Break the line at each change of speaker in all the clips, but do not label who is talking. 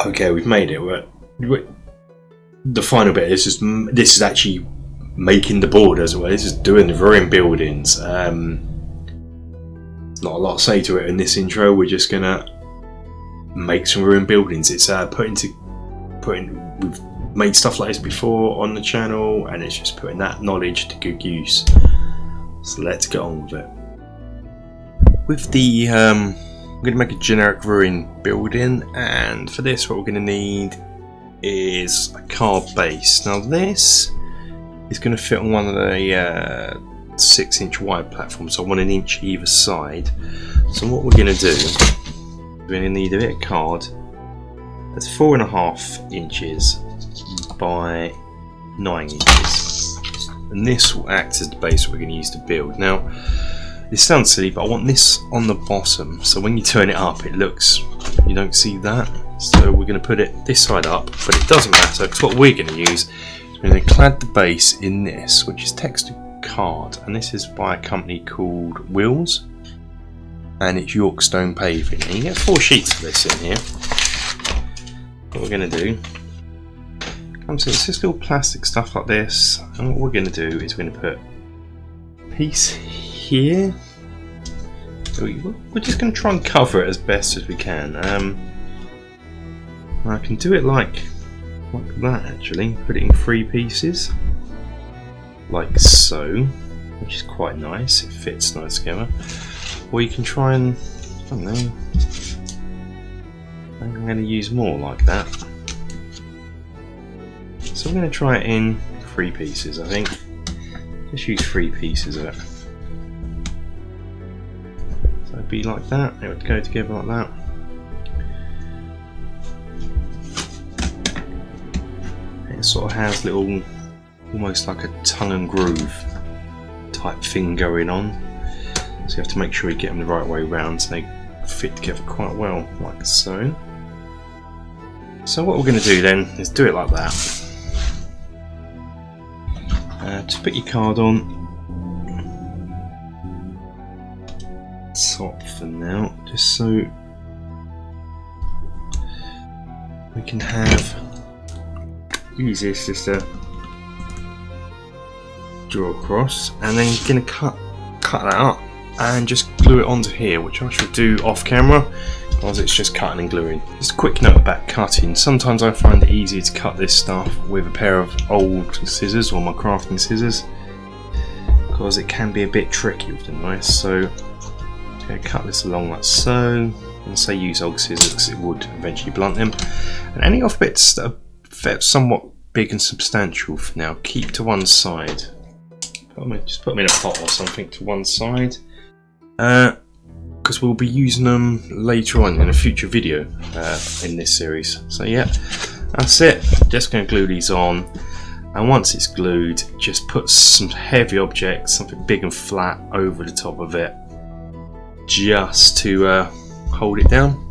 Okay, we've made it. The final bit is just, this is actually making the board, as well. This is doing the ruined buildings. Not a lot to say to it in this intro. We're just gonna make some ruined buildings. It's we've made stuff like this before on the channel, and it's just putting that knowledge to good use. So let's get on with it. With the I'm going to make a generic ruined building, and for this what we're going to need is a card base. Now this is going to fit on one of the 6-inch wide platforms, so I want an inch either side. So what we're going to do, we're going to need a bit of card that's 4.5 inches by 9 inches, and this will act as the base we're going to use to build. Now this sounds silly, but I want this on the bottom, so when you turn it up it looks, you don't see that. So we're going to put it this side up, but it doesn't matter, because what we're going to use is we're going to clad the base in this, which is textured card, and this is by a company called Wheels, and it's York stone paving, and you get 4 sheets of this in here. What we're going to do, comes in this little plastic stuff like this, and what we're going to do is we're going to put a piece here. We're just going to try and cover it as best as we can. I can do it like that actually, put it in 3 pieces like so, which is quite nice, it fits nice together. Or you can try and, I don't know, I'm going to use more like that. So I'm going to try it in 3 pieces, I think. Just use 3 pieces of it. So it'd be like that, it would go together like that. It sort of has little, almost like a tongue and groove type thing going on. So you have to make sure you get them the right way around so they fit together quite well, like so. So what we're going to do then is do it like that. Just put your card on top for now, just so we can use this just to draw across, and then you're going to cut that up and just glue it onto here, which I should do off camera because it's just cutting and gluing. Just a quick note about cutting. Sometimes I find it easier to cut this stuff with a pair of old scissors or my crafting scissors, because it can be a bit tricky with the knife. So I'm going to cut this along like so, and say use old scissors because it would eventually blunt them. And any off bits that are somewhat big and substantial for now, keep to one side. Just put them in a pot or something to one side, because we'll be using them later on in a future video in this series. So yeah, that's it. Just going to glue these on, and once it's glued, just put some heavy objects, something big and flat, over the top of it, just to hold it down.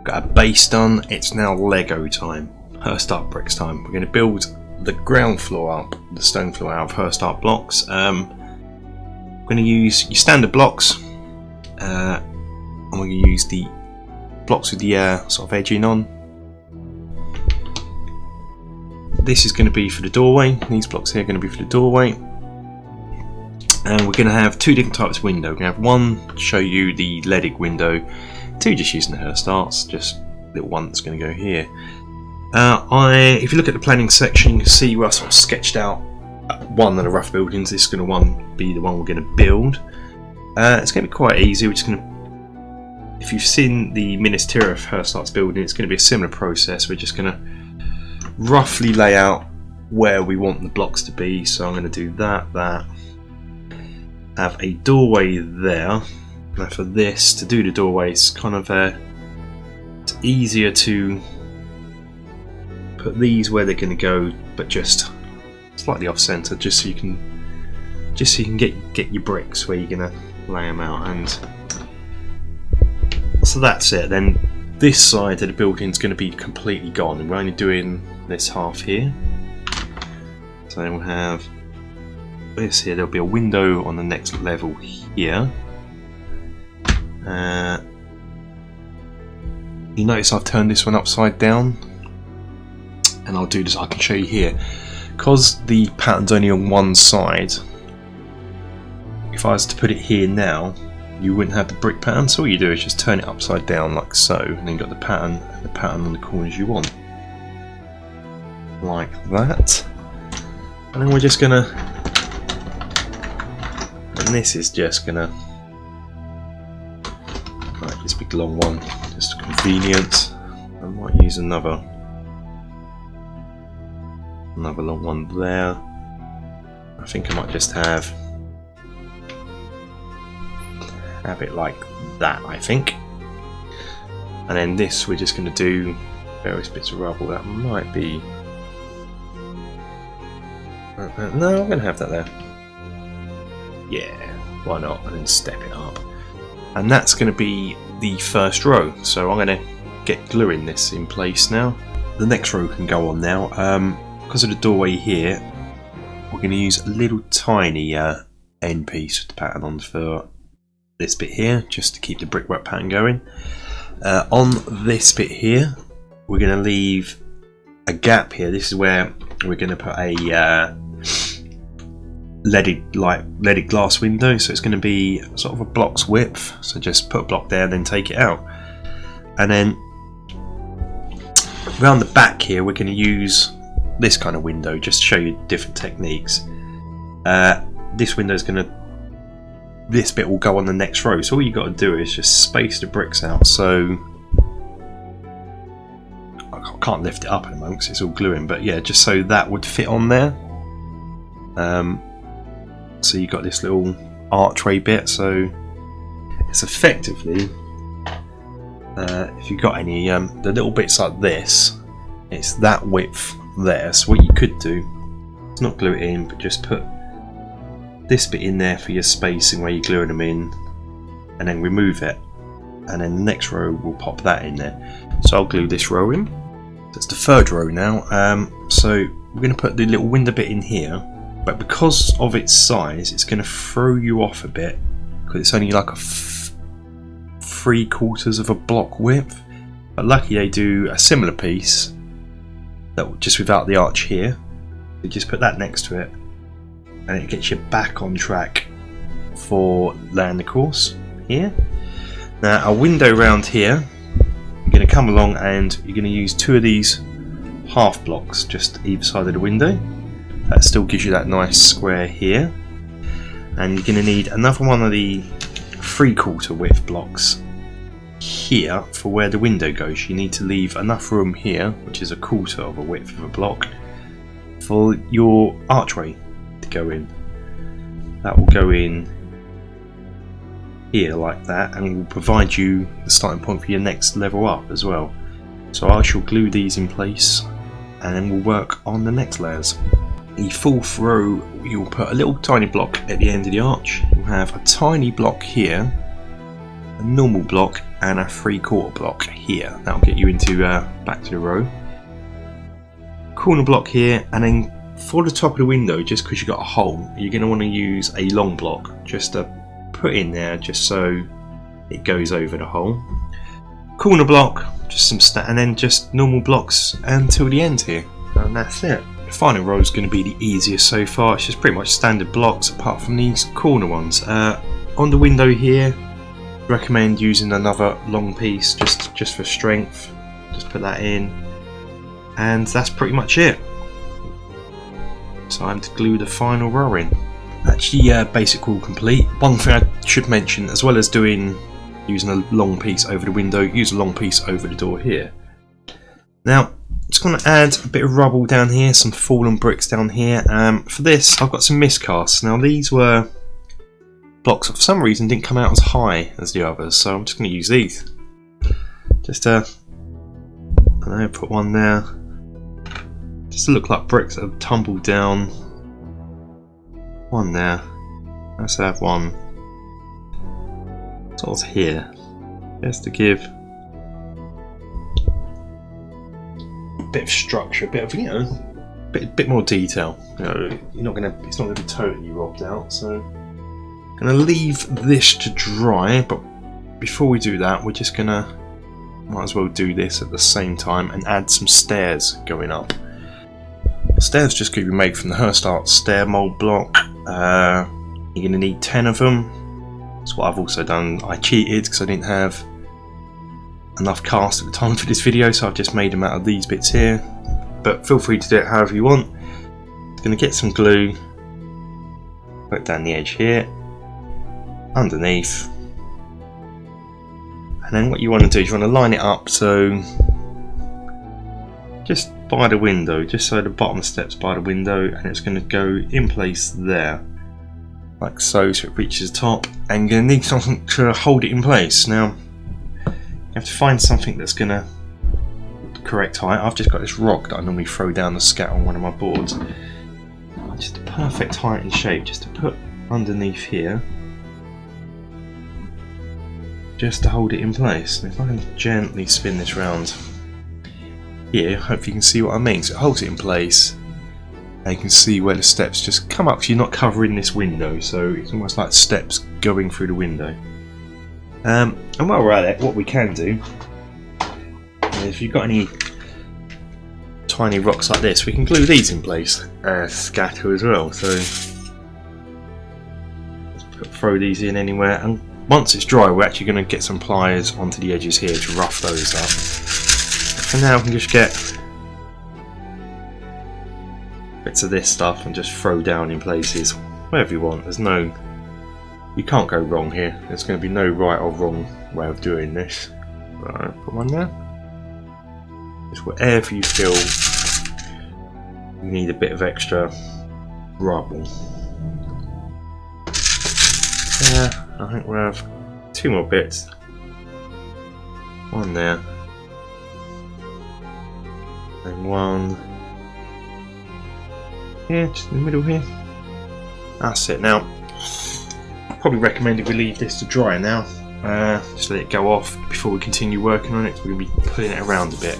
Got a base done. It's now Lego time. Hurst Art Bricks time. We're going to build the ground floor up, the stone floor out of Hurst Art blocks. I'm going to use your standard blocks. I'm going to use the blocks with the sort of edging on. This is going to be for the doorway. These blocks here are going to be for the doorway. And we're going to have 2 different types of window. We're going to have one to show you the leaded window, 2 just using the Hurst Arts, just little one that's going to go here. If you look at the planning section, you can see where I sort of sketched out one of the rough buildings. This is going to be the one we're going to build. It's going to be quite easy. We're just going to, if you've seen the Ministerial of Hurst Arts building, it's going to be a similar process. We're just going to roughly lay out where we want the blocks to be. So I'm going to do that, have a doorway there. Now for this, to do the doorway, it's kind of it's easier to put these where they're going to go, but just slightly off center, just so you can get your bricks where you're going to lay them out. And so that's it. Then this side of the building is going to be completely gone, and we're only doing this half here. So then we'll have this here. There'll be a window on the next level here. You notice I've turned this one upside down, and I'll do this, I can show you here. Because the pattern's only on one side, if I was to put it here now, you wouldn't have the brick pattern, so all you do is just turn it upside down like so, and then you've got the pattern on the corners you want. Like that. And then we're just gonna, and this is just gonna, right, this big long one, just convenient. I might use another long one there. I think I might just have it like that, I think. And then this, we're just going to do various bits of rubble. That might be, no, I'm going to have that there. Yeah, why not? And then step it up. And that's going to be the first row. So I'm going to get gluing this in place now. The next row can go on now. Because of the doorway here, we're going to use a little tiny end piece with the pattern on for this bit here, just to keep the brickwork pattern going. On this bit here, we're going to leave a gap here. This is where we're going to put a leaded glass window, so it's going to be sort of a block's width. So just put a block there, then take it out. And then around the back here, we're going to use this kind of window, just to show you different techniques. This window is going to, this bit will go on the next row, so all you got to do is just space the bricks out. So I can't lift it up at the moment because it's all gluing, but yeah, just so that would fit on there. So you got this little archway bit, so it's effectively, if you got any the little bits like this, it's that width there. So what you could do is not glue it in, but just put this bit in there for your spacing where you're gluing them in, and then remove it, and then the next row will pop that in there. So I'll glue this row in. That's the third row now. So we're going to put the little window bit in here, but because of its size, it's going to throw you off a bit because it's only like a 3/4 of a block width. But lucky they do a similar piece that just without the arch here. You just put that next to it, and it gets you back on track for laying the course here. Now a window round here, you're going to come along and you're going to use two of these half blocks just either side of the window. That still gives you that nice square here. And you're going to need another one of the 3/4 width blocks here for where the window goes. You need to leave enough room here, which is 1/4 of a width of a block, for your archway to go in. That will go in here like that, and will provide you the starting point for your next level up as well. So I shall glue these in place, and then we'll work on the next layers. The fourth row, you'll put a little tiny block at the end of the arch. You'll have a tiny block here, a normal block, and a 3/4 block here. That'll get you into back to the row. Corner block here, and then for the top of the window, just because you've got a hole, you're going to want to use a long block just to put in there, just so it goes over the hole. Corner block, just some and then just normal blocks until the end here, and that's it. The final row is going to be the easiest so far. It's just pretty much standard blocks apart from these corner ones. On the window here, recommend using another long piece just for strength. Just put that in, and that's pretty much it. Time to glue the final row in. That's the basic wall complete. One thing I should mention, as well as using a long piece over the window, use a long piece over the door here. Now, I'm just going to add a bit of rubble down here, some fallen bricks down here. For this, I've got some miscasts. Now, these were blocks that for some reason didn't come out as high as the others, so I'm just going to use these. Just I don't know, put one there. Just to look like bricks that have tumbled down. One there. Let's have one sort of here, just to give a bit of structure, a bit of, bit more detail. It's not gonna be totally robbed out. So I'm gonna leave this to dry, but before we do that, we're just gonna might as well do this at the same time and add some stairs going up. The stairs just going to be made from the Hurstart stair mould block. You're going to need 10 of them. That's what I've also done. I cheated because I didn't have enough cast at the time for this video, so I've just made them out of these bits here. But feel free to do it however you want. I'm going to get some glue, put it down the edge here, underneath. And then what you want to do is you want to line it up so just by the window, just so the bottom step's by the window, and it's going to go in place there, like so, so it reaches the top. And you're going to need something to hold it in place. Now, you have to find something that's going to the correct height. I've just got this rock that I normally throw down the scat on one of my boards. Just a perfect height and shape, just to put underneath here, just to hold it in place. And if I can gently spin this round here, hopefully you can see what I mean. So it holds it in place, and you can see where the steps just come up, so you're not covering this window, so it's almost like steps going through the window. And while we're at it, what we can do is, if you've got any tiny rocks like this, we can glue these in place, scatter as well. So let's throw these in anywhere, and once it's dry, we're actually going to get some pliers onto the edges here to rough those up. For now, we can just get bits of this stuff and just throw down in places wherever you want. You can't go wrong here. There's going to be no right or wrong way of doing this. Right, put one there. Just whatever you feel you need a bit of extra rubble. Yeah. I think we'll have 2 more bits. One there. And one here, just in the middle here. That's it. Now, I'd probably recommend if we leave this to dry now. Just let it go off before we continue working on it, because we're going to be pulling it around a bit.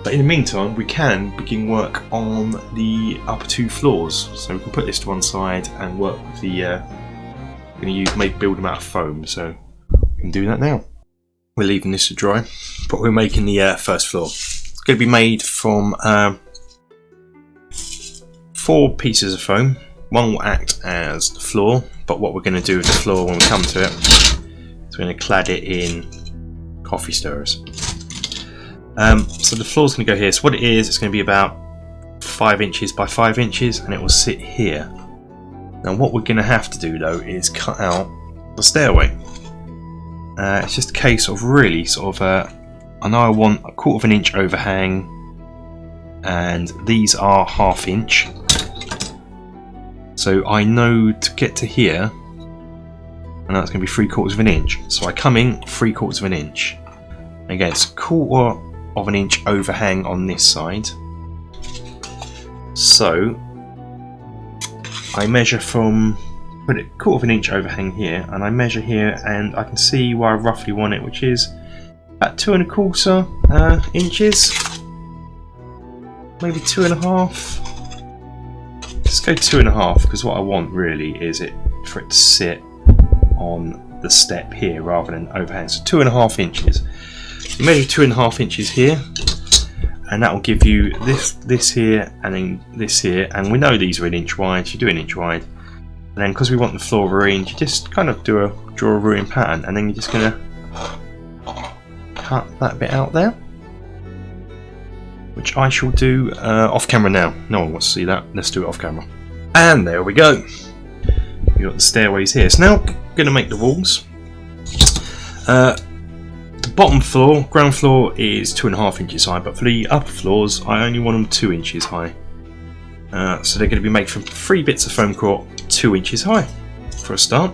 But in the meantime, we can begin work on the upper 2 floors. So we can put this to one side and work with the going to build them out of foam, so we can do that now. We're leaving this to dry, but we're making the first floor. It's going to be made from 4 pieces of foam. One will act as the floor, but what we're going to do with the floor when we come to it is we're going to clad it in coffee stirrers. So the floor's going to go here. So what it is, it's going to be about 5 inches by 5 inches, and it will sit here. Now what we're going to have to do though is cut out the stairway. It's just a case of really sort of, I know I want a 1/4 inch overhang, and these are 1/2 inch. So I know to get to here, and that's going to be 3/4 inch. So I come in 3/4 inch. Again, it's a 1/4 inch overhang on this side. So I measure from, put it 1/4 inch overhang here, and I measure here, and I can see where I roughly want it, which is about 2 1/4 inches, maybe 2.5. Let's go 2.5, because what I want really is for it to sit on the step here rather than overhang. So 2.5 inches. You measure 2.5 inches here, and that will give you this here, and then this here, and we know these are 1 inch wide, so you do 1 inch wide, and then because we want the floor ruined, you just kind of draw a ruined pattern, and then you're just going to cut that bit out there, which I shall do off camera now. No one wants to see that, let's do it off camera. And there we go, we've got the stairways here. So now I'm going to make the walls. The bottom floor, ground floor, is 2.5 inches high, but for the upper floors I only want them 2 inches high. So they're going to be made from 3 bits of foam core 2 inches high for a start.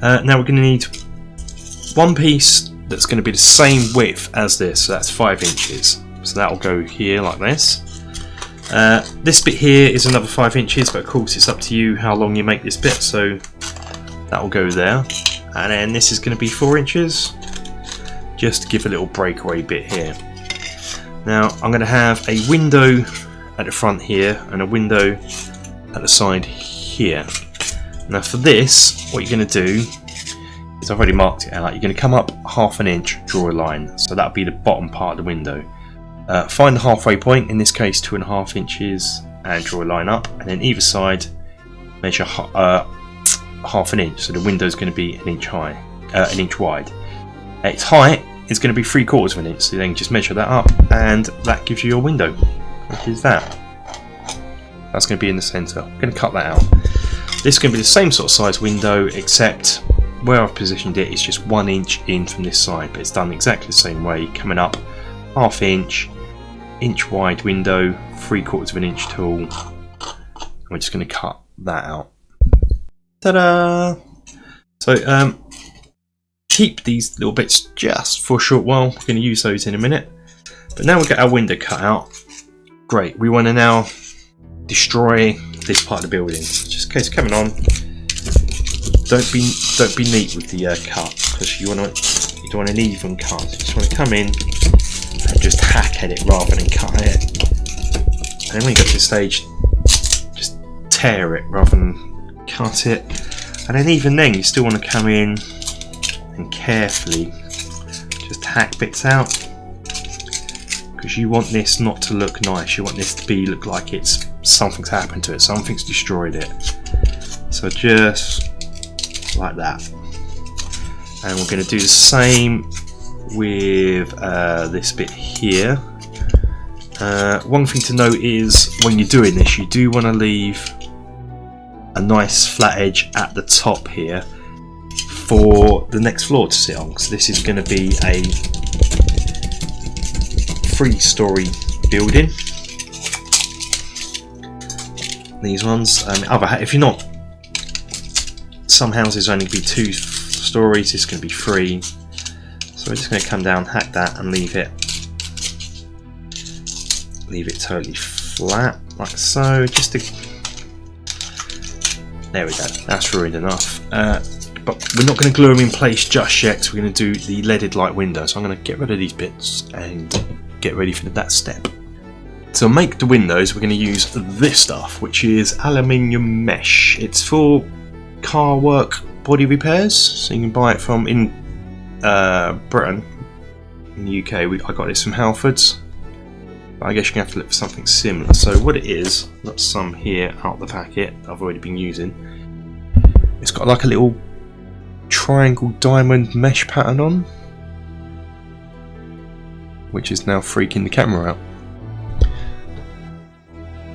Now we're going to need one piece that's going to be the same width as this, so that's 5 inches. So that will go here like this. This bit here is another 5 inches, but of course it's up to you how long you make this bit, so that will go there. And then this is going to be 4 inches. Just to give a little breakaway bit here. Now I'm going to have a window at the front here and a window at the side here. Now for this, what you're going to do is I've already marked it out. You're going to come up 1/2 inch, draw a line. So that'll be the bottom part of the window. Find the halfway point, in this case 2.5 inches, and draw a line up. And then either side, measure 1/2 inch. So the window's going to be 1 inch high, 1 inch wide. Its height is going to be 3/4 inch. So then just measure that up, and that gives you your window, which is that. That's going to be in the centre. I'm going to cut that out. This is going to be the same sort of size window, except where I've positioned it is just 1 inch in from this side, but it's done exactly the same way, coming up 1/2 inch, inch wide window, 3/4 inch tall. We're just going to cut that out. Ta-da! So keep these little bits just for a short while. We're going to use those in a minute. But now we've got our window cut out. Great. We want to now destroy this part of the building. Just in case coming on, don't be neat with the cut, because you don't want an even cut. You just want to come in and just hack at it rather than cut it. And then when you get to this stage, just tear it rather than cut it. And then even then, you still want to come in and carefully just hack bits out, because you want this not to look nice. You want this to look like it's something's happened to it, something's destroyed it. So just like that. And we're going to do the same with this bit here. One thing to note is when you're doing this, you do want to leave a nice flat edge at the top here for the next floor to sit on, because this is going to be a 3-story building. These ones, if you're not, some houses only be 2 stories. This is going to be 3. So we're just going to come down, hack that, and leave it totally flat, like so. There we go. That's ruined enough. But we're not going to glue them in place just yet. So we're going to do the leaded light window. So I'm going to get rid of these bits and get ready for that step. To make the windows, we're going to use this stuff, which is aluminium mesh. It's for car work body repairs, so you can buy it from in Britain. In the UK, I got this from Halfords, but I guess you're going to have to look for something similar. So what it is, got some here out the packet I've already been using. It's got like a little triangle diamond mesh pattern on, which is now freaking the camera out.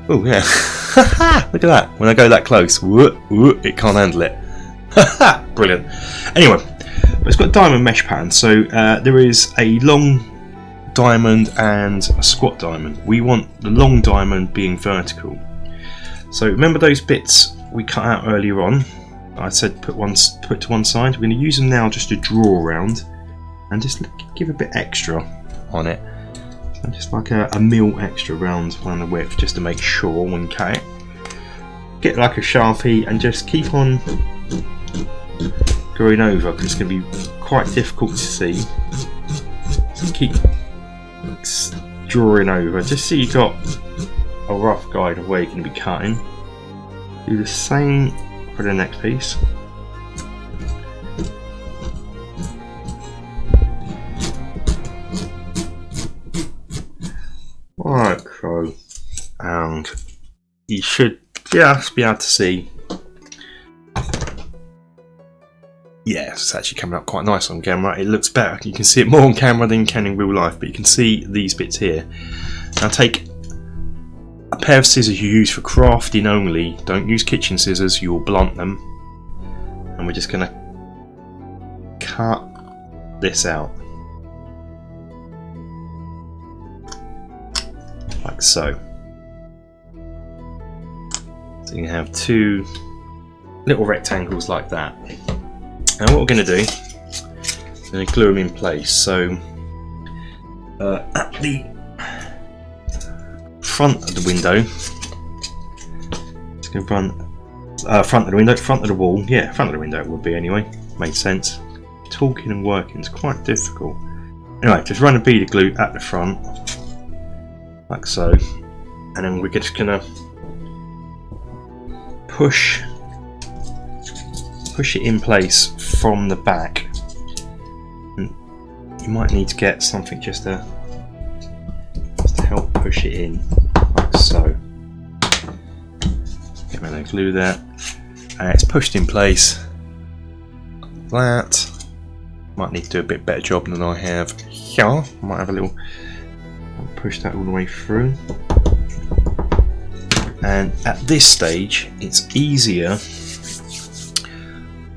Oh yeah, look at that. When I go that close, it can't handle it. Brilliant. Anyway, but it's got a diamond mesh pattern. So there is a long diamond and a squat diamond. We want the long diamond being vertical. So remember those bits we cut out earlier on? I said put to one side. We're going to use them now just to draw around and just give a bit extra on it. So just like a mil extra around the width, just to make sure when you cut it. Get like a Sharpie and just keep on going over, because it's going to be quite difficult to see. So keep drawing over, just so you got a rough guide of where you're going to be cutting. Do the same for the next piece. Like so, and you should just be able to see. Yeah, it's actually coming up quite nice on camera. It looks better. You can see it more on camera than you can in real life, but you can see these bits here. Now take a pair of scissors you use for crafting only. Don't use kitchen scissors, you will blunt them. And we're just going to cut this out. Like so. So you have 2 little rectangles like that. And what we're going to do is going to glue them in place. So at the front of the window, just going to run front of the window, front of the wall. Yeah, front of the window it would be anyway. Made sense. Talking and working is quite difficult. Anyway, just run a bead of glue at the front, like so, and then we're just going to push push it in place from the back. And you might need to get something just to help push it in, like so. Get my glue there, and it's pushed in place. That might need to do a bit better job than I have here. Might have a little push that all the way through. And at this stage, it's easier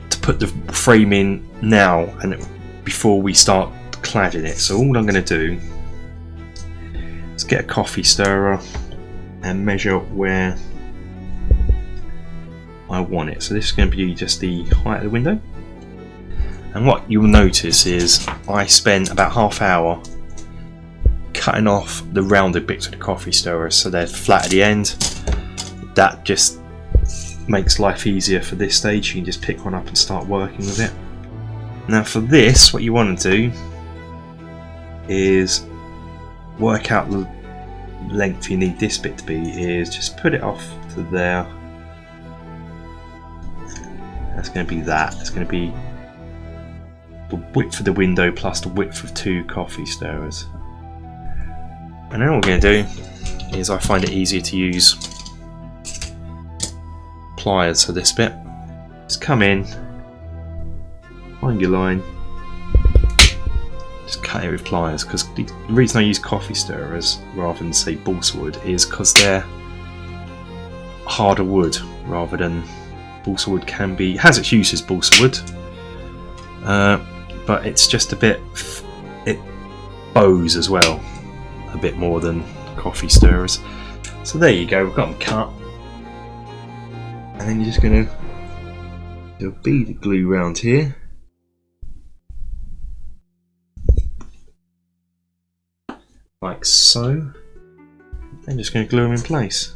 to put the frame in now and before we start cladding it. So all I'm going to do is get a coffee stirrer and measure where I want it. So this is going to be just the height of the window. And what you'll notice is I spent about half hour cutting off the rounded bits of the coffee stirrer so they're flat at the end. That just makes life easier for this stage. You can just pick one up and start working with it. Now for this, what you want to do is work out the length you need this bit to be. Is just put it off to there. That's going to be that. It's going to be the width of the window plus the width of 2 coffee stirrers. And then what we're going to do is, I find it easier to use pliers for this bit. Just come in, find your line, just cut it with pliers, because the reason I use coffee stirrers rather than say balsa wood is because they're harder wood rather than balsa wood has its uses, balsa wood, but it's just a bit, it bows as well a bit more than coffee stirrers. So there you go, we've got them cut, and then you're just going to do a bead of glue around here, like so. Then just going to glue them in place.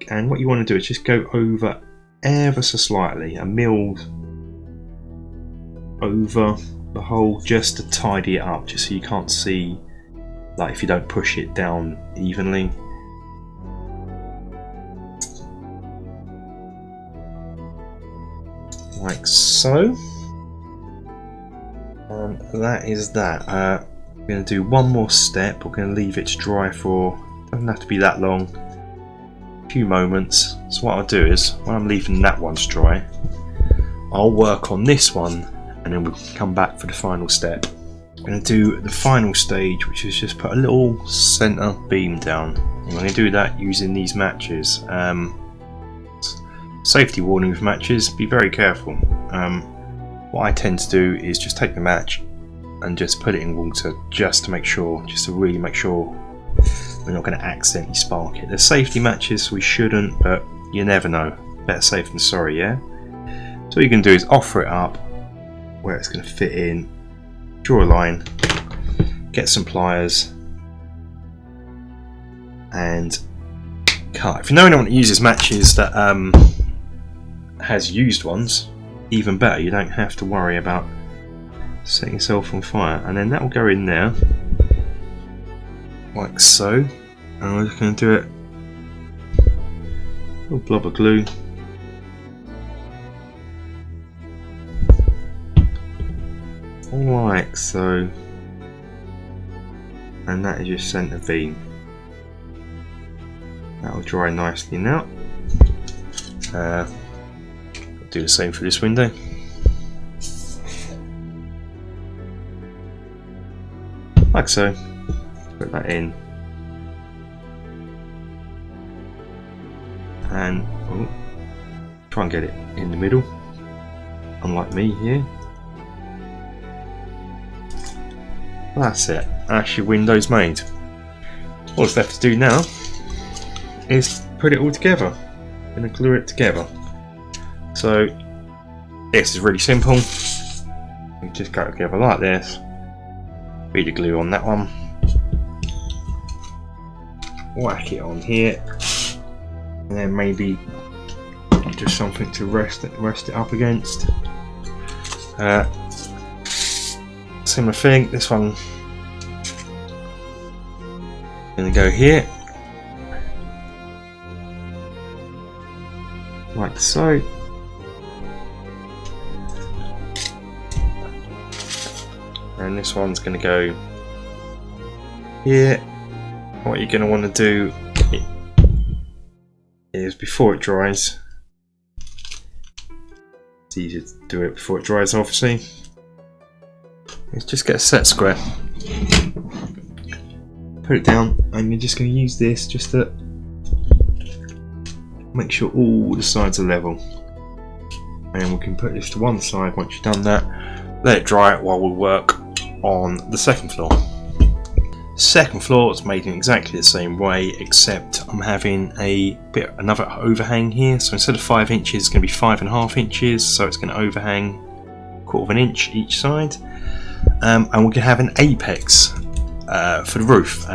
And what you want to do is just go over ever so slightly, a mil over the hole, just to tidy it up, just so you can't see, like if you don't push it down evenly. Like so. And that is that. We're going to do one more step. We're going to leave it to dry for, doesn't have to be that long, a few moments. So what I'll do is, when I'm leaving that one to dry, I'll work on this one and then we'll come back for the final step. I'm going to do the final stage, which is just put a little centre beam down. I'm going to do that using these matches. Safety warning with matches, be very careful. What I tend to do is just take the match and just put it in water, just to make sure, just to really make sure we're not going to accidentally spark it. There's safety matches, we shouldn't, but you never know. Better safe than sorry, yeah? So what you can do is offer it up where it's going to fit in, draw a line, get some pliers, and cut. If you know anyone that uses matches that has used ones, even better, you don't have to worry about setting yourself on fire. And then that will go in there like so, and we're just going to do it, a little blob of glue, like so, and that is your centre beam. That will dry nicely now. I'll do the same for this window. Like so. Put that in, and try and get it in the middle, unlike me here. That's it, that's your windows made. All that's left to do now is put it all together. I'm going to glue it together. So this is really simple. You just go together like this, bead the glue on that one, whack it on here, and then maybe just something to rest it up against. Similar thing, this one gonna go here, like so, and this one's going to go here. What you're going to want to do is, before it dries, it's easier to do it before it dries obviously, is just get a set square, put it down, and you're just going to use this just to make sure all the sides are level. And we can put this to one side. Once you've done that, let it dry while we work on the second floor. Second floor is made in exactly the same way, except I'm having another overhang here. So instead of 5 inches, it's going to be 5.5 inches. So it's going to overhang 1/4 inch each side, and we're going to have an apex for the roof.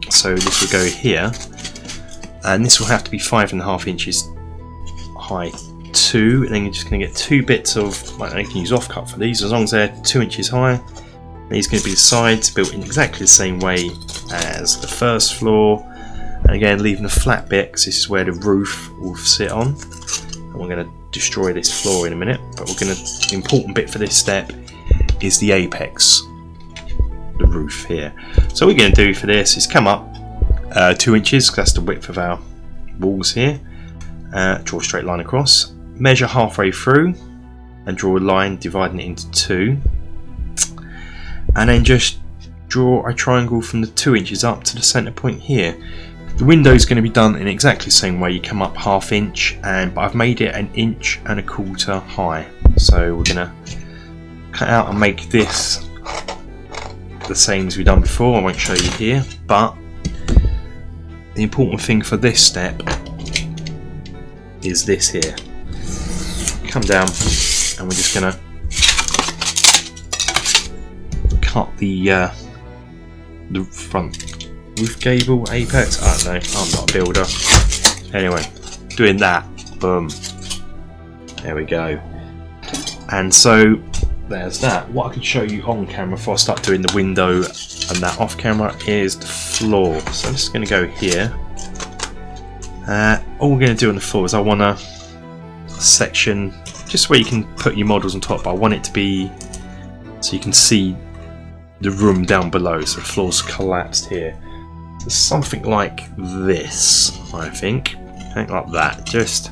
So this will go here, and this will have to be 5.5 inches high too. And then you're just going to get 2 bits of, like, you can use offcut for these as long as they're 2 inches high. These are going to be the sides, built in exactly the same way as the first floor, and again leaving a flat bit because this is where the roof will sit on. And we're going to destroy this floor in a minute, but the important bit for this step is the apex, the roof here. So what we're going to do for this is come up 2 inches, because that's the width of our walls here. Draw a straight line across, measure halfway through, and draw a line dividing it into 2. And then just draw a triangle from the 2 inches up to the centre point here. The window is going to be done in exactly the same way. You come up 1/2 inch, but I've made it 1 1/4 inch high. So we're going to cut out and make this the same as we've done before. I won't show you here, but the important thing for this step is this here. Come down, and we're just going to cut the front roof gable apex. I don't know, I'm not a builder. Anyway, doing that, boom, there we go. And so there's that. What I can show you on camera before I start doing the window and that off camera is the floor. So I'm just going to go here. All we're going to do on the floor is I want a section just where you can put your models on top, but I want it to be so you can see the room down below, so the floor's collapsed here. So something like this, I think. Something like that, just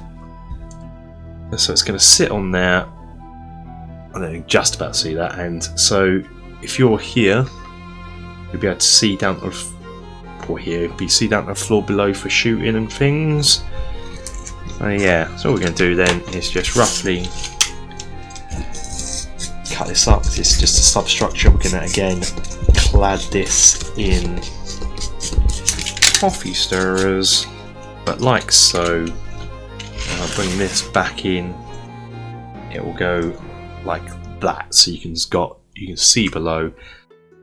so it's going to sit on there. I don't just about see that. And so if you're here, you'll be able to see down to the floor below for shooting and things. So yeah, so what we're going to do then is just roughly cut this up. It's just a substructure. We're going to again clad this in coffee stirrers, but like so. And I'll bring this back in. It will go like that, so you can see below.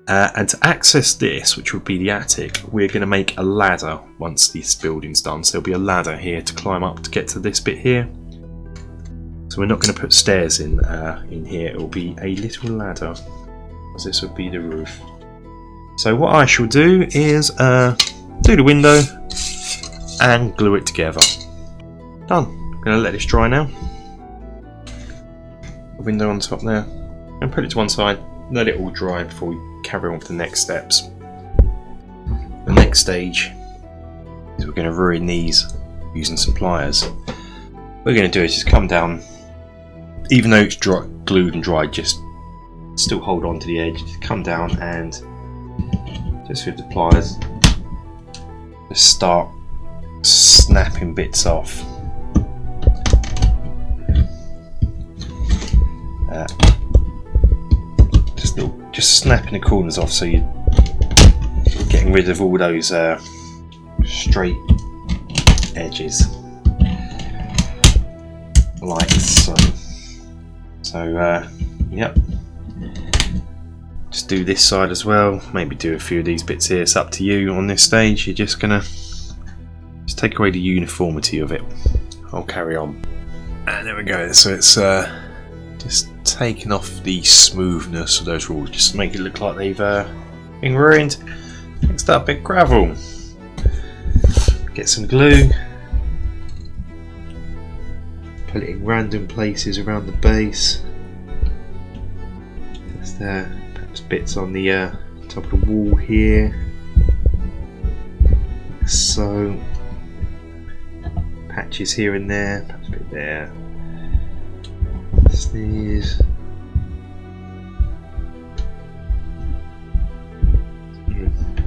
And to access this, which would be the attic, we're going to make a ladder once this building's done. So there'll be a ladder here to climb up to get to this bit here. So we're not going to put stairs in here. It will be a little ladder, as this would be the roof. So what I shall do is do the window and glue it together. Done. I'm going to let this dry now. The window on top there, and put it to one side. Let it all dry before we carry on with the next steps. The next stage is we're going to ruin these using some pliers. What we're going to do is just come down, even though it's glued and dried, just still hold on to the edge. Just come down and just with the pliers, just start snapping bits off. Just snapping the corners off, so you're getting rid of all those straight edges, like so. So yep, just do this side as well. Maybe do a few of these bits here. It's up to you. On this stage, you're just gonna just take away the uniformity of it. I'll carry on. And there we go. So it's just taking off the smoothness of those walls, just to make it look like they've been ruined. Next up, bit gravel. Get some glue. Put it in random places around the base. Just Just bits on the top of the wall here. So patches here and there, perhaps a bit there. These.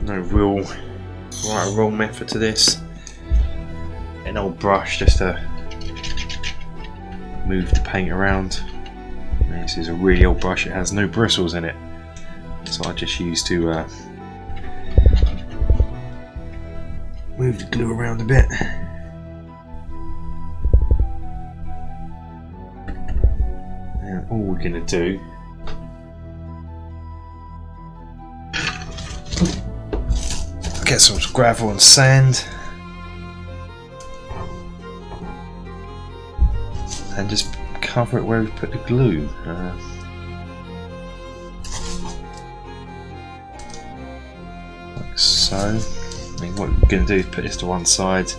No real right or wrong method to this. An old brush just to move the paint around. And this is a really old brush, it has no bristles in it. So I just use to move the glue around a bit. And all we're going to do get some gravel and sand and just cover it where we put the glue. Like so. I mean, what we're going to do is put this to one side,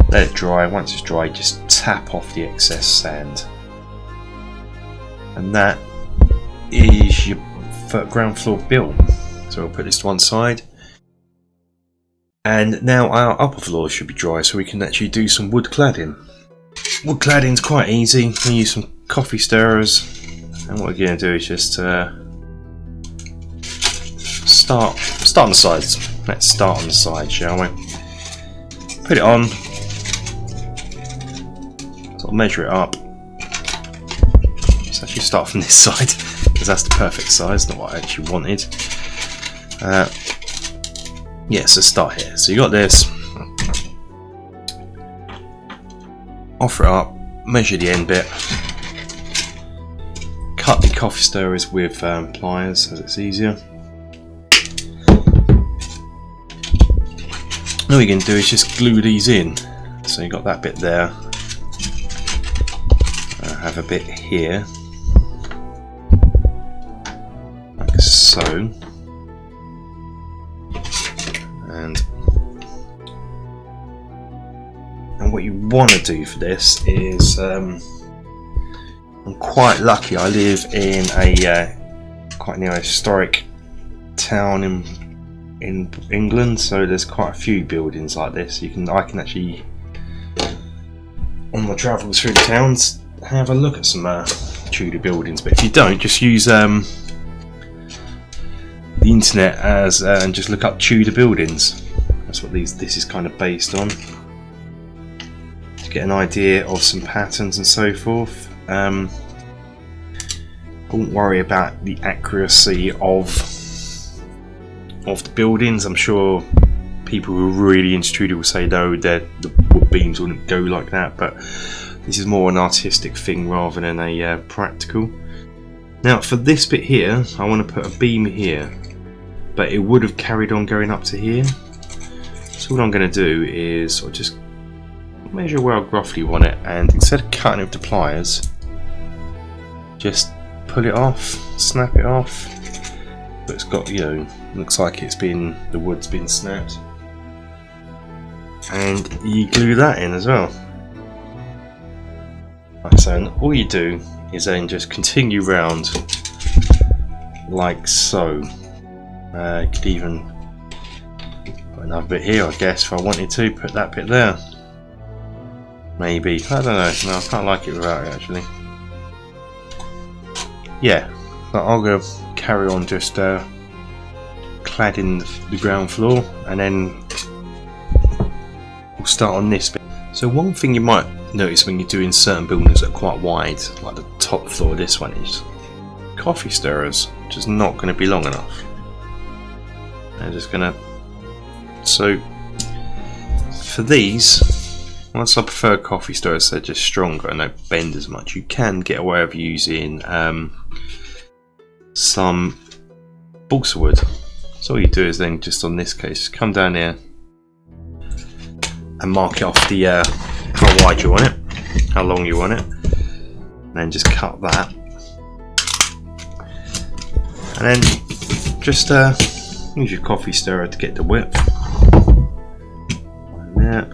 let it dry. Once it's dry, just tap off the excess sand, and that is your ground floor built. So we'll put this to one side. And now our upper floor should be dry, so we can actually do some wood cladding. Wood cladding's quite easy. We use some coffee stirrers, and what we're going to do is just start on the sides. Let's start on the side, shall we? Put it on, sort of measure it up. Let's actually start from this side because that's the perfect size, not what I actually wanted. Yeah, so start here. So you got this. Offer it up, measure the end bit, cut the coffee stirrers with pliers as it's easier. All you're going to do is just glue these in. So you got that bit there. I have a bit here, like so. And what you want to do for this is, I'm quite lucky. I live in a quite near a historic town in England, so there's quite a few buildings like this. I can actually, on my travels through the towns, have a look at some Tudor buildings. But if you don't, just use the internet as and just look up Tudor buildings. That's what this is kind of based on, to get an idea of some patterns and so forth. I wouldn't worry about the accuracy of the buildings. I'm sure people who are really into Tudor will say no, the wood beams wouldn't go like that, but this is more an artistic thing rather than a practical. Now for this bit here, I want to put a beam here, but it would have carried on going up to here. So what I'm going to do is sort of just measure where I roughly want it, and instead of cutting it with the pliers, just pull it off, snap it off. But it's got, you know, looks like the wood's been snapped, and you glue that in as well. Like so, and all you do is then just continue round like so. You could even put another bit here, I guess, if I wanted to. Put that bit there. Maybe. I don't know. No, I can't like it without it, actually. Yeah. But I'll go carry on just cladding the ground floor, and then we'll start on this bit. So one thing you might notice when you're doing certain buildings that are quite wide, like the top floor of this one, is coffee stirrers just not going to be long enough. They're just going to... So for these, whilst I prefer coffee stirrers, they're just stronger and don't bend as much. You can get away with using some balsa wood. So all you do is then just on this case, come down here and mark it off the how wide you want it, how long you want it, and then just cut that, and then just use your coffee stirrer to get the width. Like that.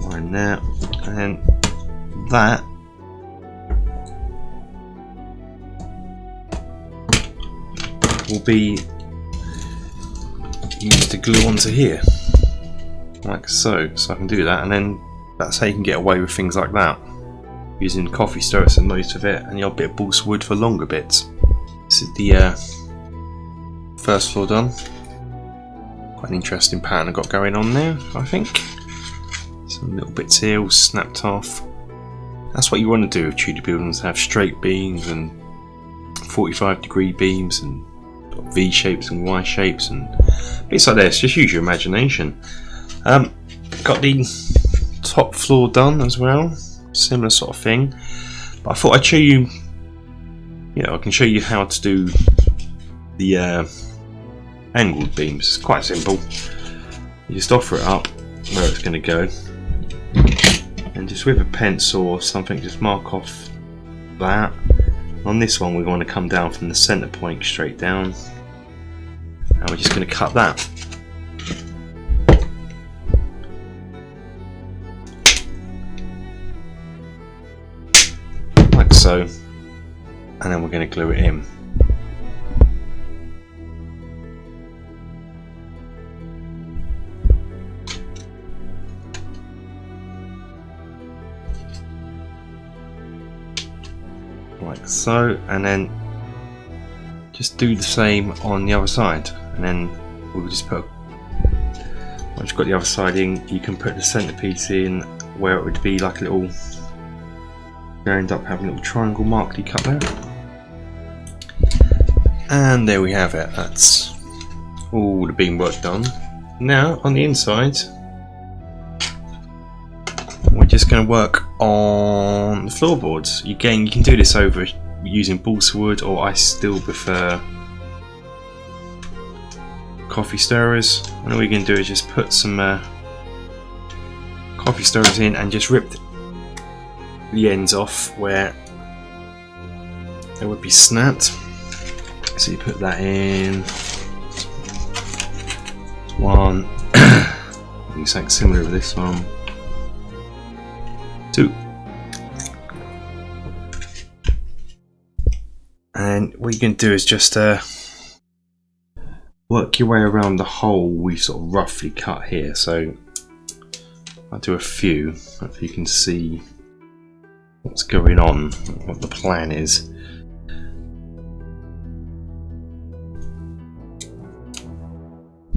Like that, and then that will be used to glue onto here, like so. So I can do that, and then that's how you can get away with things like that, using coffee stirrers and most of it, and the odd bit of balsa wood for longer bits. This is the first floor done. Quite an interesting pattern I've got going on there, I think. Some little bits here all snapped off. That's what you want to do with Tudor buildings, have straight beams and 45-degree beams and V shapes and Y shapes and bits like this. Just use your imagination. Got the top floor done as well, similar sort of thing. But I thought I'd show you, I can show you how to do the angled beams. It's quite simple. You just offer it up where it's going to go, and just with a pencil or something, just mark off that. On this one, we want to come down from the centre point straight down, and we're just going to cut that. Like so, and then we're going to glue it in. Like so, and then just do the same on the other side, and then we'll just put, once you've got the other side in, you can put the centerpiece in where it would be like a little, you end up having a little triangle mark you cut there, and there we have it. That's all the beam work done. Now on the inside, we're just going to work on the floorboards. Again, you can do this over using balsa wood, or I still prefer coffee stirrers. And all you're going to do is just put some coffee stirrers in and just rip the ends off where they would be snapped. So you put that in. One. Do something similar with this one. Two. And what you can do is just work your way around the hole we sort of roughly cut here. So I'll do a few, if you can see what's going on, what the plan is.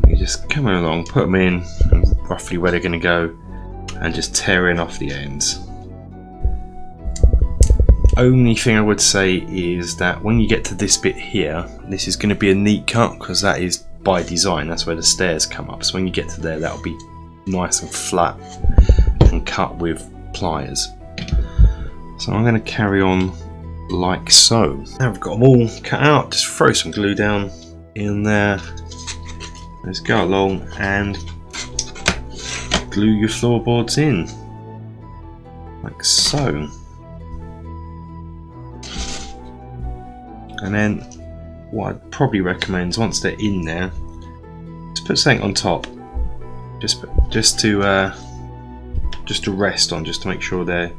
You just come along, put them in, and roughly where they're going to go, and just tearing off the ends. Only thing I would say is that when you get to this bit here, this is going to be a neat cut, because that is by design, that's where the stairs come up. So when you get to there, that'll be nice and flat and cut with pliers. So I'm going to carry on like so. Now we've got them all cut out, just throw some glue down in there. Let's go along and glue your floorboards in, like so. And then what I'd probably recommend is once they're in there, just put something on top, just to rest on, just to make sure they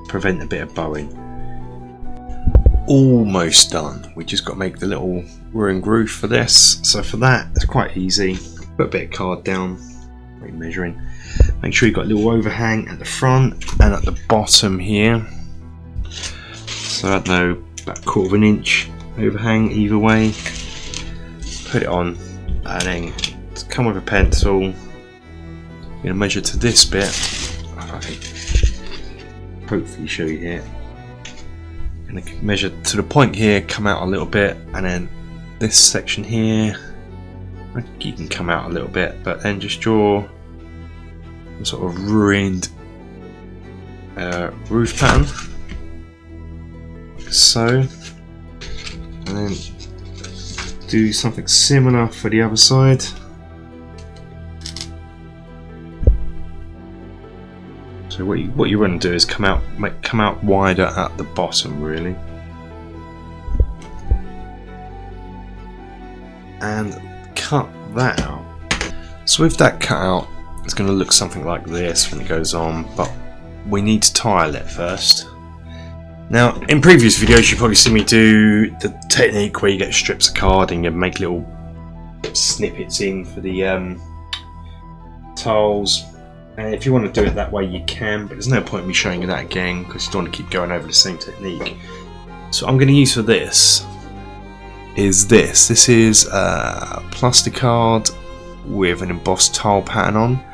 prevent a bit of bowing. Almost done. We just got to make the little ruined roof for this. So for that, it's quite easy. Put a bit of card down, measuring. Make sure you've got a little overhang at the front and at the bottom here. So I don't know, about 1/4 inch overhang either way. Put it on, and then come with a pencil. You're going to measure to this bit. I can hopefully show you here. Going to measure to the point here, come out a little bit, and then this section here, you can come out a little bit, but then just draw a sort of ruined roof pattern, like so, and then do something similar for the other side. So what you want to do is come out wider at the bottom, really, and cut that out. So with that cut out, it's going to look something like this when it goes on, but we need to tile it first. Now, in previous videos, you've probably seen me do the technique where you get strips of carding and make little snippets in for the tiles. And if you want to do it that way, you can, but there's no point in me showing you that again because you don't want to keep going over the same technique. So what I'm going to use for this is this. This is a Plaster card with an embossed tile pattern on.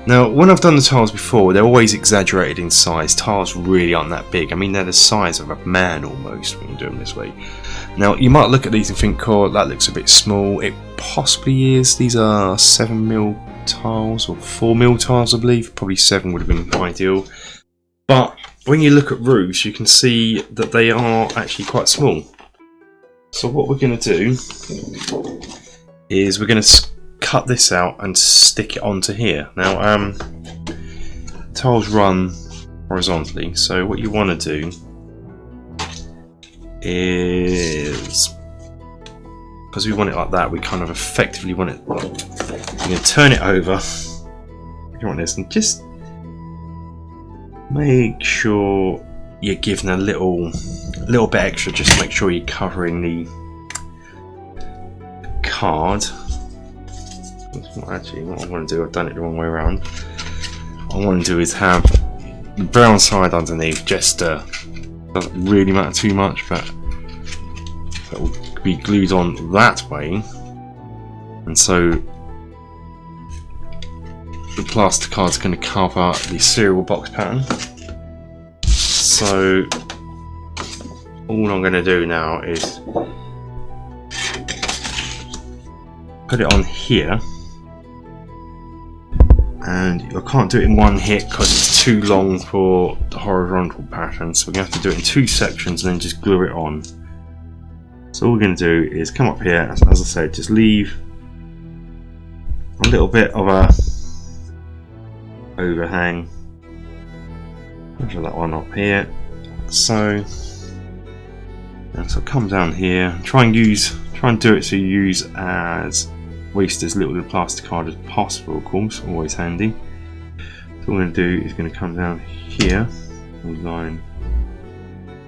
Now, when I've done the tiles before, they're always exaggerated in size. Tiles really aren't that big. I mean, they're the size of a man almost when you do them this way. Now, you might look at these and think, oh, that looks a bit small. It possibly is. These are 7mm tiles or 4mm tiles, I believe. Probably 7 would have been ideal. But when you look at roofs, you can see that they are actually quite small. So what we're going to do is we're going to cut this out and stick it onto here. Now, tiles run horizontally, so what you want to do is, because we want it like that, we kind of effectively want it. You're going to turn it over. You want this, and just make sure you're giving a little bit extra, just to make sure you're covering the card. Actually, what I want to do, I've done it the wrong way around. What I want to do is have the brown side underneath, just doesn't really matter too much, but it will be glued on that way, and so the plaster card's going to cover the cereal box pattern. So all I'm going to do now is put it on here. And I can't do it in one hit because it's too long for the horizontal pattern, so we're going to have to do it in 2 sections and then just glue it on. So all we're going to do is come up here, as I said, just leave a little bit of a overhang. Measure that one up here, so. And so come down here, try and do it so you use waste as little of the plaster card as possible, of course, always handy. So what we're going to do is going to come down here, line,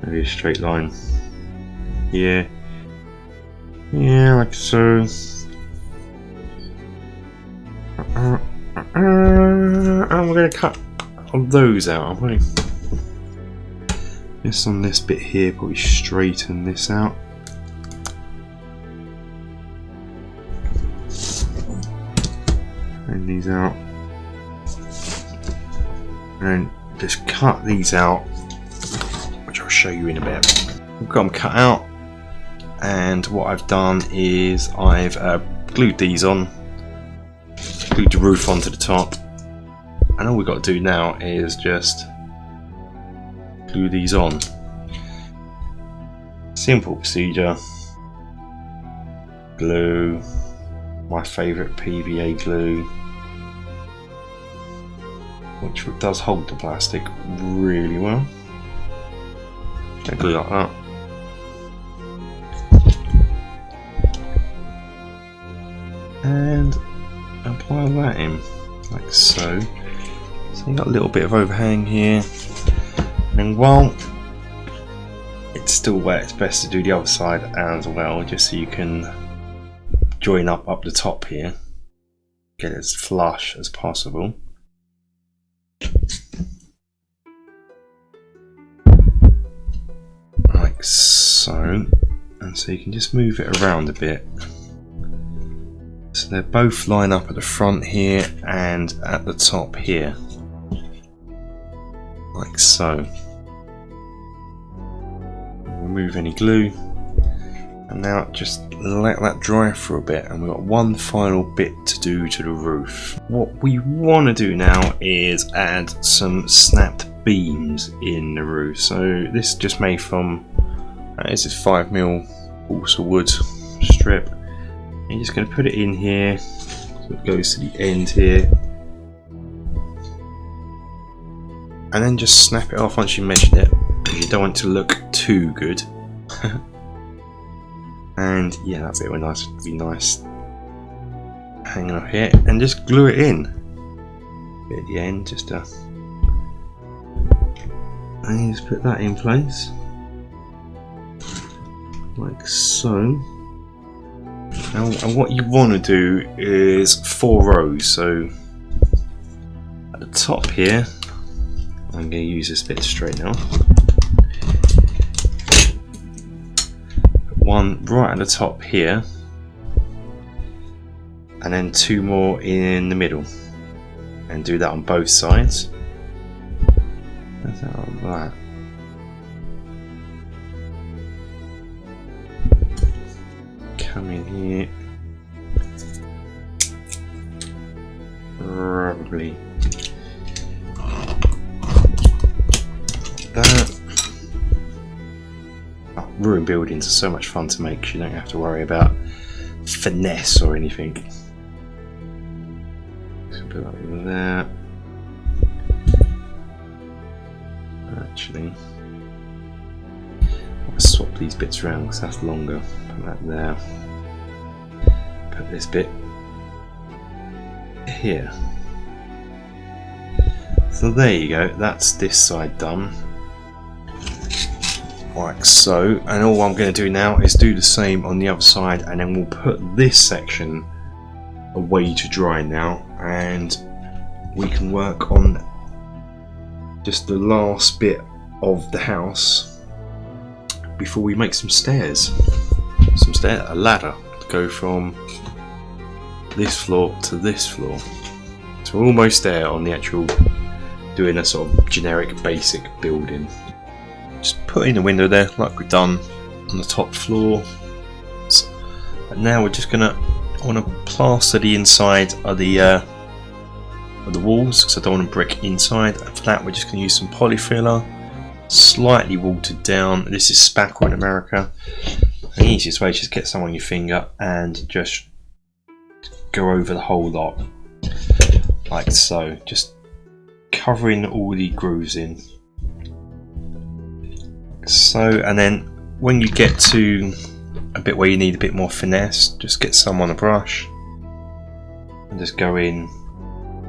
maybe a straight line here, yeah, like so. And we're going to cut those out. I'm going to just on this bit here, probably straighten this out. These out and just cut these out, which I'll show you in a bit. I've got them cut out, and what I've done is I've glued these on, glued the roof onto the top, and all we've got to do now is just glue these on. Simple procedure. Glue, my favourite PVA glue, which does hold the plastic really well. Glue like that. And apply that in, like so. So you've got a little bit of overhang here. And then while it's still wet, it's best to do the other side as well, just so you can join up the top here. Get it as flush as possible. Like so, and so you can just move it around a bit. So they both line up at the front here and at the top here, like so. Remove any glue, and now just let that dry for a bit, and we've got one final bit to do to the roof. What we want to do now is add some snapped beams in the roof. So this is just made from this is 5mm balsa wood strip. You're just going to put it in here, so it goes to the end here, and then just snap it off once you measured it, because you don't want it to look too good. And yeah, that's it. Be nice hanging up here, and just glue it in at the end, just to And just put that in place, like so. Now, and what you want to do is 4 rows. So at the top here, I'm going to use this bit straight now. One right at the top here, and then 2 more in the middle, and do that on both sides. That's like that. Come in here, probably that. Ruin buildings are so much fun to make because you don't have to worry about finesse or anything. So put that over there. Actually, I'll swap these bits around because that's longer. Put that there. Put this bit here. So there you go, that's this side done. Like so, and all I'm going to do now is do the same on the other side, and then we'll put this section away to dry now, and we can work on just the last bit of the house before we make some stairs. A ladder to go from this floor to this floor. So we're almost there on the actual doing a sort of generic basic building. Just put in a window there like we've done on the top floor. But now we're just gonna want to plaster the inside of the walls because I don't want to brick inside. And for that we're just going to use some polyfiller, slightly watered down. This is spackle in America. The easiest way is just get some on your finger and just go over the whole lot like so, just covering all the grooves in. So, and then when you get to a bit where you need a bit more finesse, just get some on a brush and just go in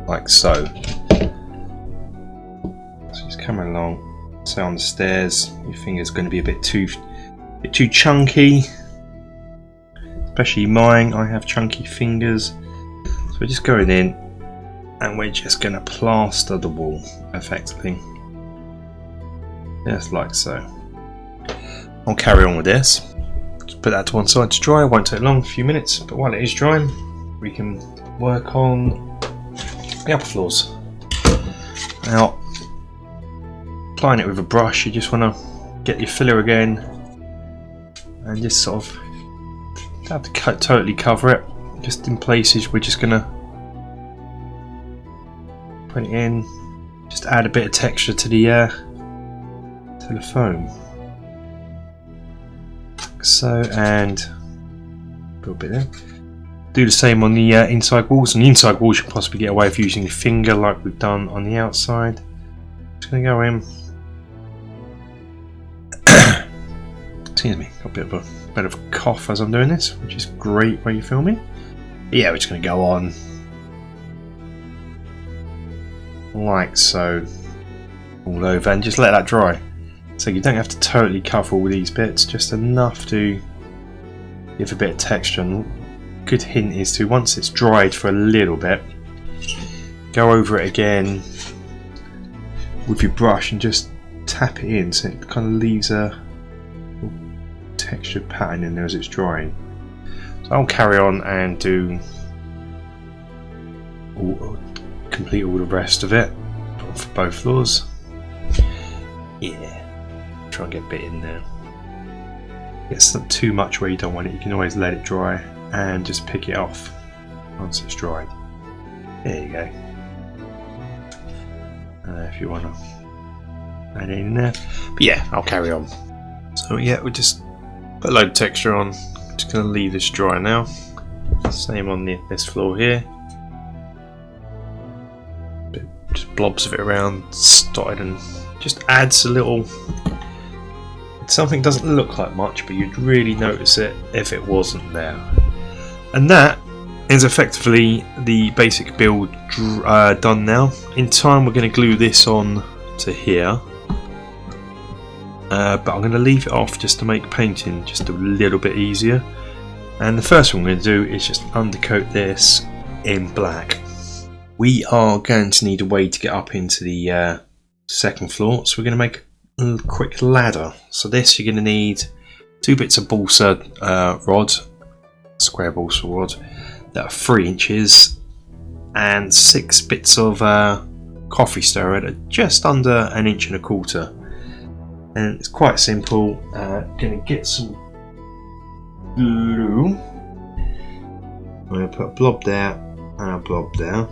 like so. So just come along. So on the stairs, your finger's going to be a bit too chunky, especially mine. I have chunky fingers, so we're just going in and we're just going to plaster the wall effectively, just like so. I'll carry on with this. Just put that to one side to dry. It won't take long, a few minutes, but while it is drying, we can work on the upper floors. Now, applying it with a brush, you just want to get your filler again and just sort of don't have to totally cover it. Just in places, we're just gonna put it in. Just add a bit of texture to the foam. So, and put a bit there. Do the same on the inside walls. On the inside walls, you can possibly get away with using your finger like we've done on the outside. Just gonna go in. Excuse me, got a bit of a cough as I'm doing this, which is great when you're filming. But yeah, we're just gonna go on like so, all over, and just let that dry. So you don't have to totally cover all these bits, just enough to give a bit of texture. And good hint is to, once it's dried for a little bit, go over it again with your brush and just tap it in so it kind of leaves a textured pattern in there as it's drying. So I'll carry on and complete all the rest of it for both floors. Yeah. Try and get a bit in there. It's not too much where you don't want it. You can always let it dry and just pick it off once it's dried. There you go. If you want to add it in there. But yeah, I'll carry on. So yeah, we just put a load of texture on. Just going to leave this dry now. Same on this floor here. Just blobs of it around, dotted, and just adds a little. Something doesn't look like much, but you'd really notice it if it wasn't there. And that is effectively the basic build done now. In time, we're going to glue this on to here, but I'm going to leave it off just to make painting just a little bit easier. And the first thing I'm going to do is just undercoat this in black. We are going to need a way to get up into the second floor, so we're going to make a quick ladder. So this, you're going to need 2 bits of balsa rod, square balsa rod, that are 3 inches, and 6 bits of coffee stirrer that are just under 1 1/4 inches. And it's quite simple. Going to get some glue. I'm going to put a blob there and a blob there.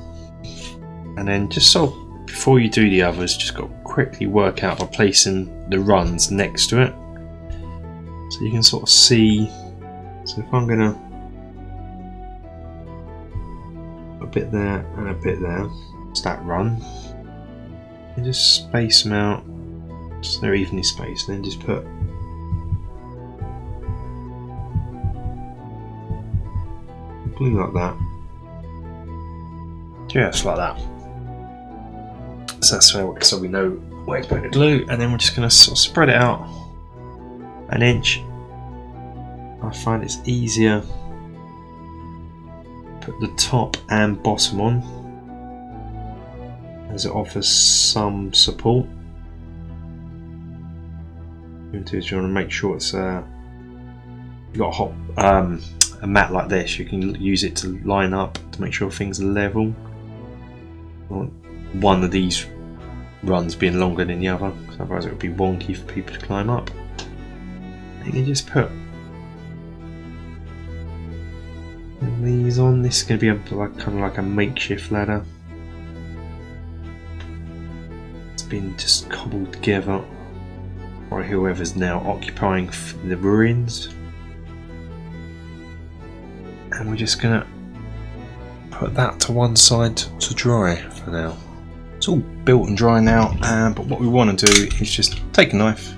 And then just so before you do the others, just got to quickly work out by placing the runs next to it. So you can sort of see. So if I'm going to put a bit there and a bit there, it's that run. And just space them out. So they're evenly spaced, and then just put glue like that, just like that. So that's so we know where to put the glue, and then we're just going to sort of spread it out 1 inch. I find it's easier to put the top and bottom on, as it offers some support. You want to make sure it's you've got a hot a mat like this. You can use it to line up to make sure things are level. One of these runs being longer than the other, because otherwise it would be wonky for people to climb up. You can just put these on. This is going to be kind of like a makeshift ladder. It's been just cobbled together by whoever's now occupying the ruins, and we're just gonna put that to one side to dry for now. It's all built and dry now, but what we want to do is just take a knife,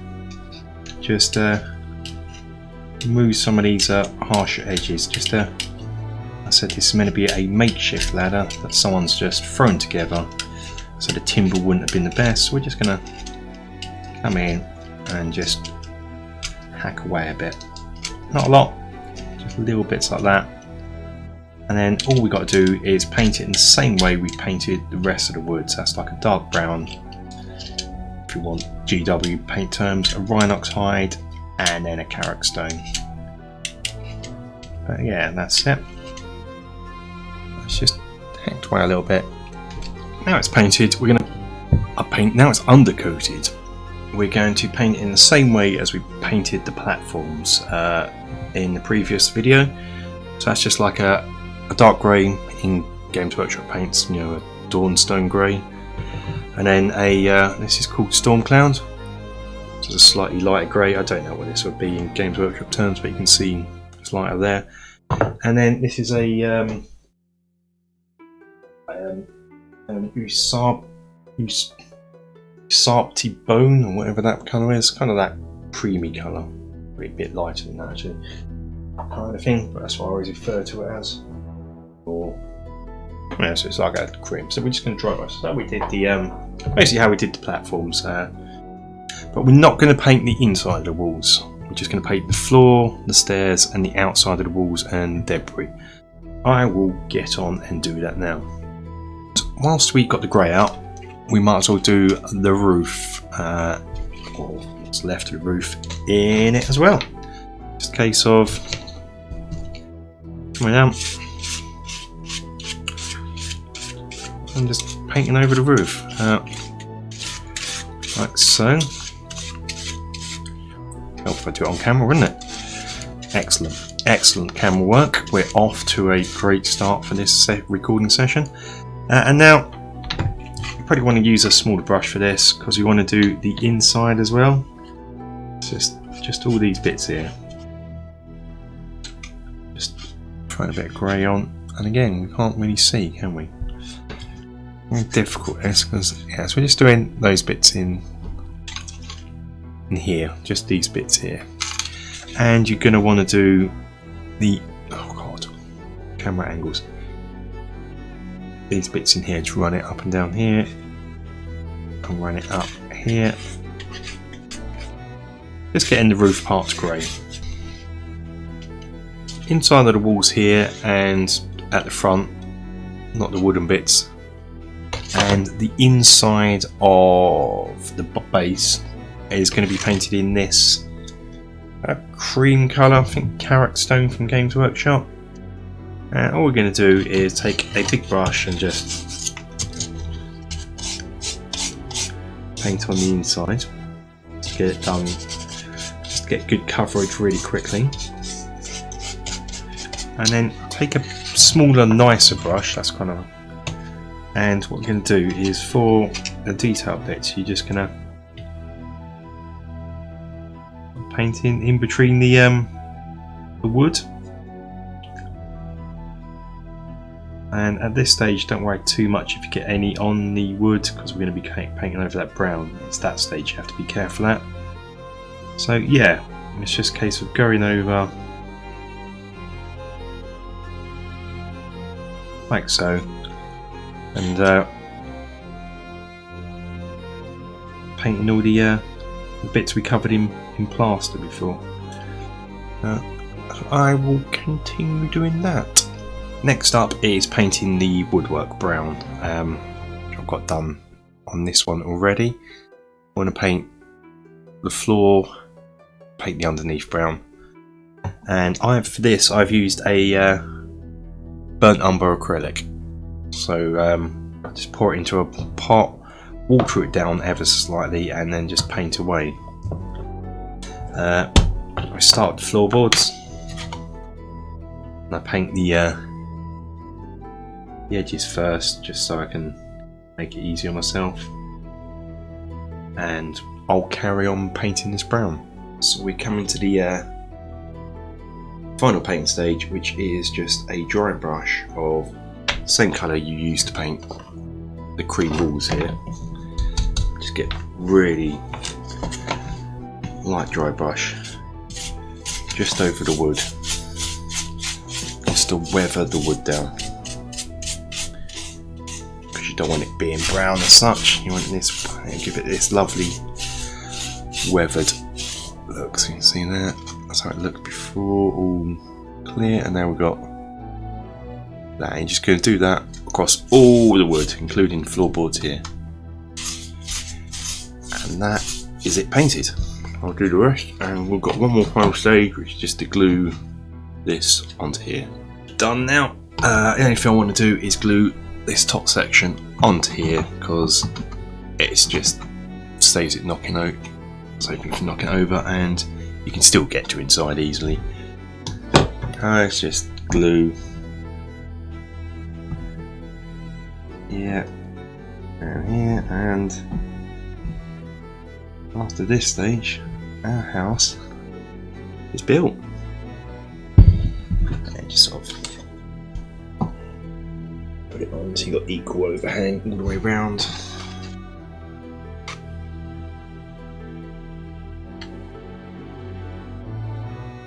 just remove some of these harsher edges. Just I said this is meant to be a makeshift ladder that someone's just thrown together, so the timber wouldn't have been the best. So we're just gonna come in and just hack away a bit. Not a lot, just little bits like that. And then all we got to do is paint it in the same way we painted the rest of the woods. That's like a dark brown, if you want GW paint terms, a Rhinox hide, and then a Carrick stone. But yeah, that's it. It's just hacked away a little bit. Now it's painted, we're going to paint. Now it's undercoated. We're going to paint it in the same way as we painted the platforms in the previous video. So that's just like a dark grey in Games Workshop paints, you know, a Dawnstone grey, and then a this is called Storm Cloud. So it's a slightly lighter grey. I don't know what this would be in Games Workshop terms, but you can see it's lighter there. And then this is a Usapti bone, or whatever that colour is, kind of that creamy colour, a bit lighter than that actually, kind of thing, but that's what I always refer to it as. Or yeah, so it's like a cream. So we're just going to dry brush. So we did the basically how we did the platforms, but we're not going to paint the inside of the walls. We're just going to paint the floor, the stairs, and the outside of the walls and debris. I will get on and do that now. So whilst we got the grey out, we might as well do the roof, or what's left of the roof, in it as well. Just a case of coming down and just painting over the roof, like so. Help if I do it on camera, wouldn't it? Excellent, excellent camera work. We're off to a great start for this recording session, and now probably want to use a smaller brush for this because we want to do the inside as well. It's just all these bits here. Just trying a bit of grey on, and again we can't really see, can we? Very difficult this because yeah, so we're just doing those bits in here, just these bits here, and you're going to want to do the camera angles. These bits in here, to run it up and down here, and run it up here, Just getting the roof parts grey. Inside of the walls here and at the front, not the wooden bits, and the inside of the base is going to be painted in this cream colour, I think carrot stone from Games Workshop. And all we're going to do is take a big brush and just paint on the inside to get it done, just to get good coverage really quickly. And then take a smaller, nicer brush, that's kind of, and what we're going to do is for the detail bits, you're just going to paint in between the wood. And at this stage, don't worry too much if you get any on the wood, because we're going to be painting over that brown. It's that stage you have to be careful at. So yeah, it's just a case of going over like so, and painting all the bits we covered in plaster before. I will continue doing that. Next up is painting the woodwork brown, which I've got done on this one already. I want to paint the floor, paint the underneath brown, and for this I've used a burnt umber acrylic. So I just pour it into a pot, water it down ever so slightly, and then just paint away. I start with the floorboards, and I paint the edges first, just so I can make it easy on myself, and I'll carry on painting this brown. So we come into the final paint stage, which is just a dry brush of the same colour you used to paint the cream walls here. Just get really light dry brush just over the wood, just to weather the wood down, because you don't want it being brown as such. You want this, give it this lovely weathered look. So you can see that. That's how it looked before, all clear, and now we've got that. And you're just going to do that across all the wood, including floorboards here, and that is it painted. I'll do the rest, and we've got one more final stage, which is just to glue this onto here. Done now. The only thing I want to do is glue this top section onto here, because it's just saves it knocking out, saves it from knocking over, and you can still get to inside easily. Let's just glue. Yeah, and here, and after this stage, our house is built. And just sort of put it on so you've got equal overhang all the way around.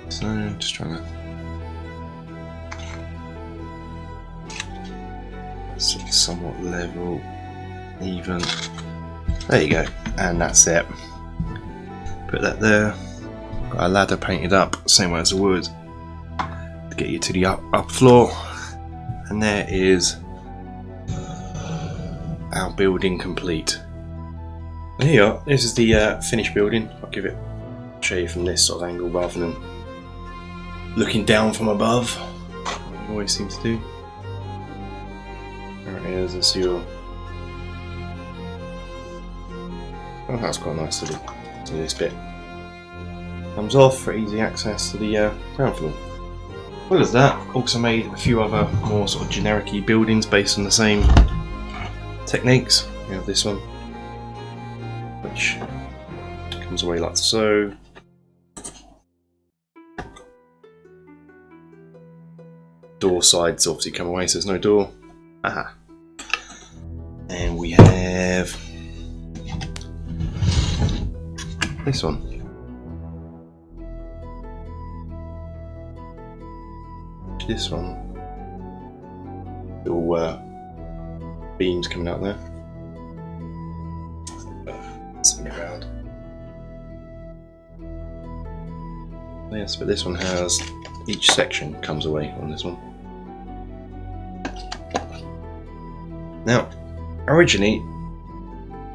So I'm just trying to sort of somewhat level, even. There you go, and that's it. Put that there. Got a ladder painted up, same way as the wood, to get you to the up floor. And there is our building complete. And here you are. This is the finished building. I'll show you from this sort of angle rather than looking down from above, like you always seem to do. There it is. That's your. Oh, that's quite nice to do. So this bit comes off for easy access to the ground floor. As well as that, also made a few other more sort of generic-y buildings based on the same techniques. We have this one, which comes away like so. Door sides obviously come away, so there's no door. Aha. And we have this one. This one. Little beams coming out there. Spin it around. Yes, but this one has each section comes away on this one. Now, originally,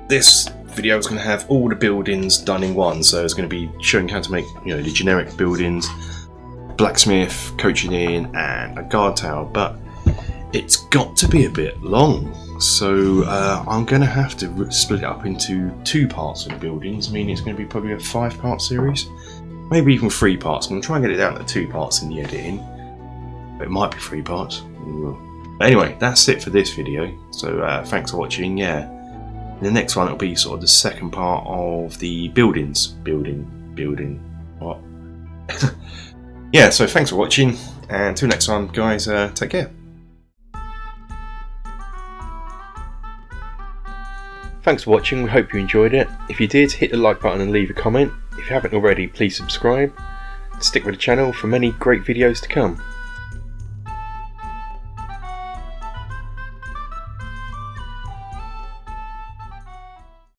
this video was going to have all the buildings done in one, so it's going to be showing how to make, the generic buildings, blacksmith, coaching in, and a guard tower. But it's got to be a bit long, so I'm going to have to split it up into 2 parts of the buildings. I mean, it's going to be probably a 5-part series, maybe even 3 parts. I'm going to try and get it down to 2 parts in the editing, but it might be 3 parts. Anyway, that's it for this video, so thanks for watching. Yeah, the next one will be sort of the second part of the buildings. What? Yeah, so thanks for watching, and until next time, guys, take care. Thanks for watching, we hope you enjoyed it. If you did, hit the like button and leave a comment. If you haven't already, please subscribe. Stick with the channel for many great videos to come.